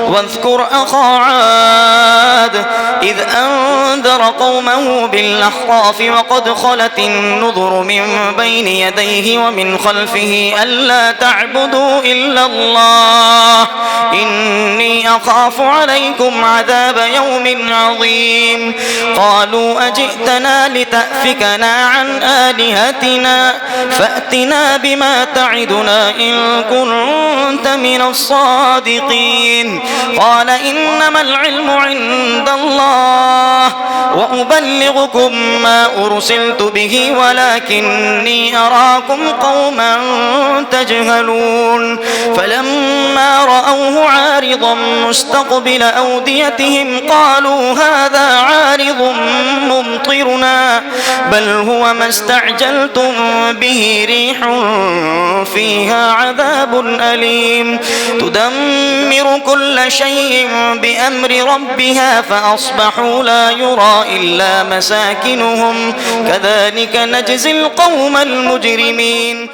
واذكر أخا عاد إذ أنذر قومه بالأحقاف وقد خلت النذر من بين يديه ومن خلفه ألا تعبدوا إلا الله إني أخاف عليكم عذاب يوم عظيم قالوا أجئتنا لتأفكنا عن آلهتنا فأتنا بما تعدنا إن كنت من الصادقين قال إنما العلم عند الله وأبلغكم ما أرسلت به ولكني أراكم قوما تجهلون فلما رأوه عارضا مستقبل أوديتهم قالوا هذا عارض ممطرنا بل هو ما استعجلتم به ريح فيها عذاب أليم تدمر كل شيء بأمر ربها فأصبحوا لا يرى إلا مساكنهم كذلك نجزي القوم المجرمين.